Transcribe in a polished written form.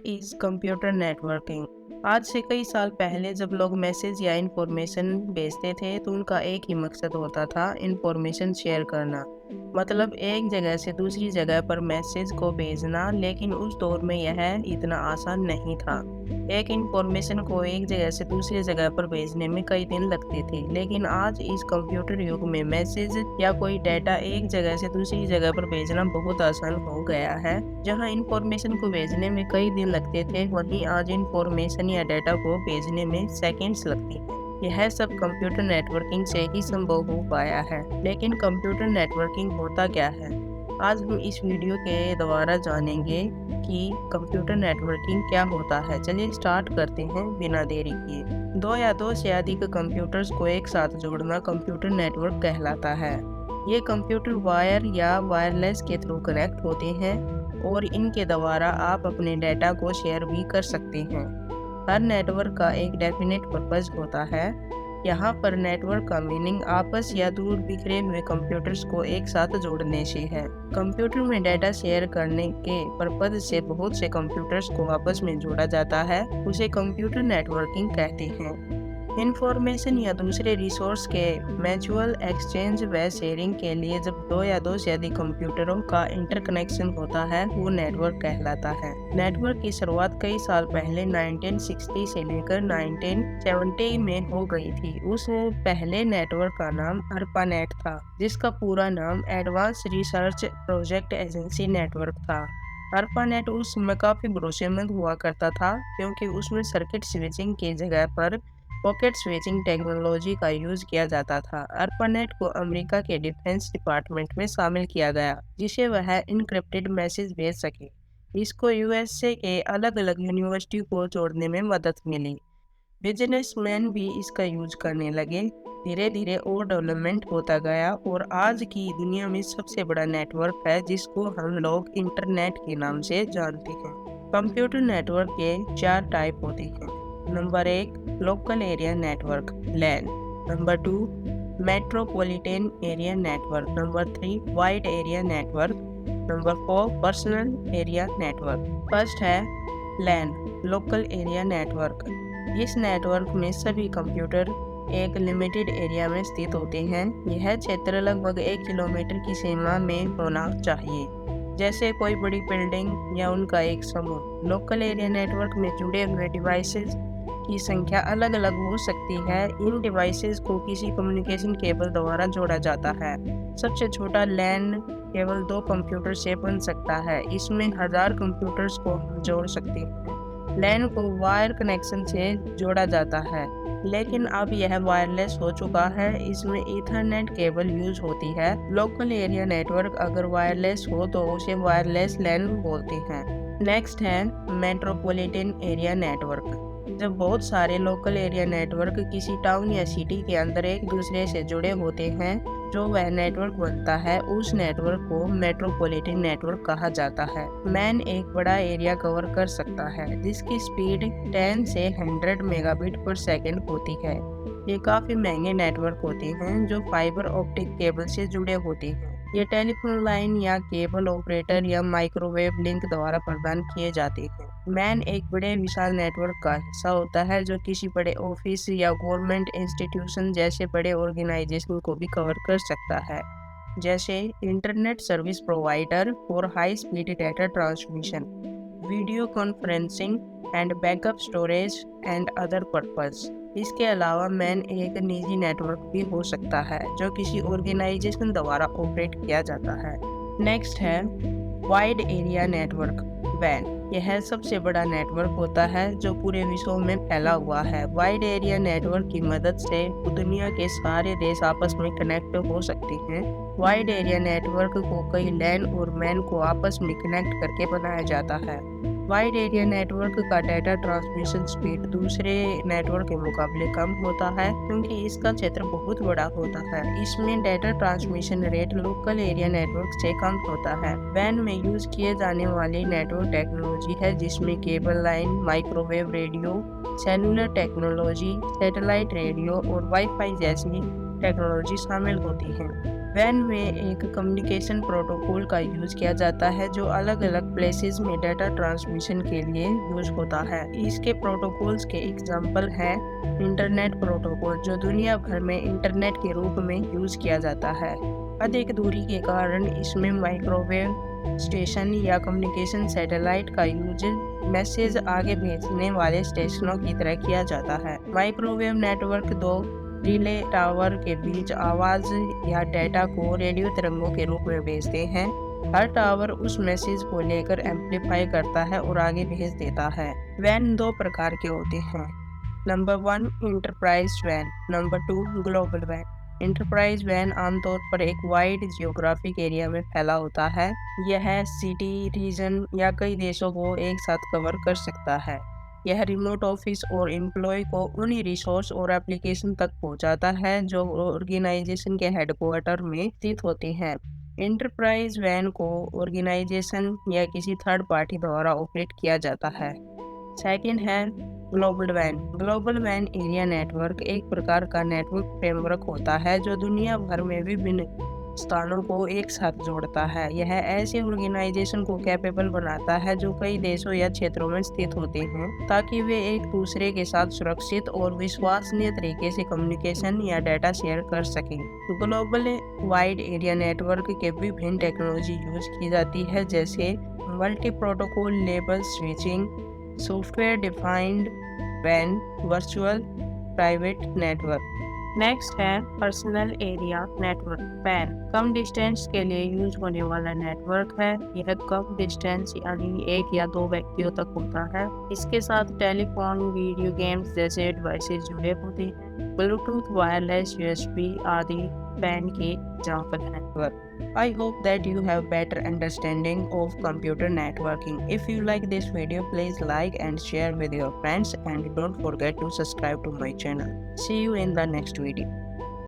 Is computer networking. आज से कई साल पहले जब लोग मैसेज या इंफॉर्मेशन भेजते थे तो उनका एक ही मकसद होता था, इंफॉर्मेशन शेयर करना। मतलब एक जगह से दूसरी जगह पर मैसेज को भेजना। लेकिन उस दौर में यह इतना आसान नहीं था। एक इंफॉर्मेशन को एक जगह से दूसरी जगह पर भेजने में कई दिन लगते थे। लेकिन आज इस कंप्यूटर युग में मैसेज या कोई डाटा एक जगह से दूसरी जगह पर भेजना बहुत आसान हो गया है। जहां इंफॉर्मेशन को भेजने में कई दिन लगते थे, वहीं आज इंफॉर्मेशन या डाटा को भेजने में सेकंड्स लगती हैं। यह सब कंप्यूटर नेटवर्किंग से ही संभव हो पाया है। लेकिन कंप्यूटर नेटवर्किंग होता क्या है? आज हम इस वीडियो के द्वारा जानेंगे कि कंप्यूटर नेटवर्किंग क्या होता है। चलिए स्टार्ट करते हैं बिना देरी किए। दो या दो से अधिक कंप्यूटर्स को एक साथ जोड़ना कंप्यूटर नेटवर्क कहलाता है। ये कंप्यूटर वायर या वायरलेस के थ्रू कनेक्ट होते हैं और इनके द्वारा आप अपने डाटा को शेयर भी कर सकते हैं। हर नेटवर्क का एक डेफिनेट पर्पस होता है। यहाँ पर नेटवर्क का मीनिंग आपस या दूर बिखरे हुए कंप्यूटर्स को एक साथ जोड़ने से है। कंप्यूटर में डाटा शेयर करने के पर्पस से बहुत से कंप्यूटर्स को आपस में जोड़ा जाता है, उसे कंप्यूटर नेटवर्किंग कहते हैं। इंफॉर्मेशन या दूसरे रिसोर्स के म्यूचुअल एक्सचेंज व शेयरिंग के लिए जब दो या दो से अधिक कंप्यूटरों का इंटरकनेक्शन होता है, वो नेटवर्क कहलाता है। नेटवर्क की शुरुआत कई साल पहले 1960 से लेकर 1970 में हो गई थी। उस पहले नेटवर्क का नाम ARPANET था, जिसका पूरा नाम advance research project agency network था। ARPANET उस समय काफी भरोसेमंद हुआ करता था, क्योंकि उसमें सर्किट स्विचिंग की जगह पर पॉकेट स्विचिंग टेक्नोलॉजी का यूज किया जाता था। ARPANET को अमेरिका के डिफेंस डिपार्टमेंट में शामिल किया गया, जिसे वह इनक्रिप्टेड मैसेज भेज सके। इसको यूएसए के अलग अलग यूनिवर्सिटी को जोड़ने में मदद मिली। बिजनेसमैन भी इसका यूज करने लगे। धीरे धीरे और डेवलपमेंट होता गया और आज की दुनिया में सबसे बड़ा नेटवर्क है, जिसको हम लोग इंटरनेट के नाम से जानते हैं। कंप्यूटर नेटवर्क के 4 टाइप होते हैं। Number 1, local area network LAN। Number 2, metropolitan area network. Number 3, wide area network. Number 4, personal area network. First है LAN, लोकल एरिया नेटवर्क। इस नेटवर्क में सभी कंप्यूटर एक लिमिटेड एरिया में स्थित होते हैं। यह क्षेत्र लगभग 1 किलोमीटर की सीमा में होना चाहिए, जैसे कोई बड़ी बिल्डिंग या उनका एक समूह। लोकल एरिया नेटवर्क में जुड़े हुए डिवाइसेस की संख्या अलग अलग हो सकती है। इन डिवाइसेस को किसी कम्युनिकेशन केबल द्वारा जोड़ा जाता है। सबसे छोटा LAN केवल 2 कंप्यूटर से बन सकता है। इसमें 1000 कंप्यूटर्स को जोड़ सकते हैं। LAN को वायर कनेक्शन से जोड़ा जाता है, लेकिन अब यह वायरलेस हो चुका है। इसमें ईथरनेट केबल यूज होती है। लोकल एरिया नेटवर्क अगर वायरलेस हो तो उसे वायरलेस LAN बोलते हैं। नेक्स्ट है मेट्रोपॉलिटन एरिया नेटवर्क। जब बहुत सारे लोकल एरिया नेटवर्क किसी टाउन या सिटी के अंदर एक दूसरे से जुड़े होते हैं, जो वह नेटवर्क बनता है, उस नेटवर्क को मेट्रोपॉलिटन नेटवर्क कहा जाता है। मैन एक बड़ा एरिया कवर कर सकता है, जिसकी स्पीड 10 से 100 मेगाबिट पर सेकेंड होती है। ये काफ़ी महंगे नेटवर्क होते हैं, जो फाइबर ऑप्टिक केबल से जुड़े होते हैं। ये टेलीफोन लाइन या केबल ऑपरेटर या माइक्रोवेव लिंक द्वारा प्रदान किए जाते हैं। मैन एक बड़े विशाल नेटवर्क का हिस्सा होता है, जो किसी बड़े ऑफिस या गवर्नमेंट इंस्टीट्यूशन जैसे बड़े ऑर्गेनाइजेशन को भी कवर कर सकता है, जैसे internet service provider for high speed data transmission, video conferencing and backup storage and other purpose. इसके अलावा मैन एक निजी नेटवर्क भी हो सकता है, जो किसी ऑर्गेनाइजेशन द्वारा ऑपरेट किया जाता है। नेक्स्ट है वाइड एरिया नेटवर्क WAN। यह सबसे बड़ा नेटवर्क होता है जो पूरे विश्व में फैला हुआ है। वाइड एरिया नेटवर्क की मदद से दुनिया के सारे देश आपस में कनेक्ट हो सकते हैं। वाइड एरिया नेटवर्क को कई LAN और MAN को आपस में कनेक्ट करके बनाया जाता है। वाइड एरिया नेटवर्क का डाटा ट्रांसमिशन स्पीड दूसरे नेटवर्क के मुकाबले कम होता है, क्योंकि इसका क्षेत्र बहुत बड़ा होता है। इसमें data transmission rate local area network से कम होता है। WAN में यूज किए जाने वाली नेटवर्क टेक्नोलॉजी है, जिसमें cable line, microwave radio, cellular technology, satellite radio और वाईफाई जैसी टेक्नोलॉजी शामिल होती हैं। वैन में एक कम्युनिकेशन प्रोटोकॉल का यूज किया जाता है जो अलग अलग प्लेसेस में डाटा ट्रांसमिशन के लिए यूज होता है। इसके प्रोटोकॉल्स के एग्जांपल हैं इंटरनेट प्रोटोकॉल जो दुनिया भर में इंटरनेट के रूप में यूज किया जाता है। अधिक दूरी के कारण इसमें माइक्रोवेव स्टेशन या कम्युनिकेशन सैटेलाइट का यूज मैसेज आगे भेजने वाले स्टेशनों की तरह किया जाता है। माइक्रोवेव नेटवर्क दो रिले टावर के बीच आवाज या डेटा को रेडियो तरंगों के रूप में भेजते हैं। हर टावर उस मैसेज को लेकर एम्पलीफाई करता है और आगे भेज देता है। वैन दो प्रकार के होते हैं। Number 1 enterprise van, number 2 global van. Enterprise van आमतौर पर एक वाइड जियोग्राफिक एरिया में फैला होता है। यह सिटी, रीजन या कई देशों को एक साथ कवर कर सकता है। यह रिमोट ऑफिस और एम्प्लॉय को उन्हीं रिसोर्स और एप्लीकेशन तक पहुंचाता है जो ऑर्गेनाइजेशन के हेडक्वार्टर में स्थित होते हैं। एंटरप्राइज वैन को ऑर्गेनाइजेशन या किसी थर्ड पार्टी द्वारा ऑपरेट किया जाता है। सेकंड है ग्लोबल वैन। ग्लोबल वैन एरिया नेटवर्क एक प्रकार का नेटवर्क फ्रेमवर्क होता है जो दुनिया भर में विभिन्न स्थानों को एक साथ जोड़ता है। यह ऐसे ऑर्गेनाइजेशन को कैपेबल बनाता है जो कई देशों या क्षेत्रों में स्थित होते हैं ताकि वे एक दूसरे के साथ सुरक्षित और विश्वसनीय तरीके से कम्युनिकेशन या डेटा शेयर कर सकें। ग्लोबल वाइड एरिया नेटवर्क के विभिन्न टेक्नोलॉजी यूज की जाती है जैसे multi protocol label switching, software defined वैन, वर्चुअल प्राइवेट नेटवर्क। नेक्स्ट है पर्सनल एरिया नेटवर्क पैन। कम डिस्टेंस के लिए यूज होने वाला नेटवर्क है। यह कम डिस्टेंस यानी एक या दो व्यक्तियों तक होता है। इसके साथ टेलीफोन, वीडियो गेम्स जैसे डिवाइसेस जुड़े होते हैं। ब्लूटूथ, वायरलेस, यूएसबी आदि पैन के एग्जाम्पल हैं। I hope that you have better understanding of computer networking. If you like this video, please like and share with your friends and don't forget to subscribe to my channel. See you in the next video.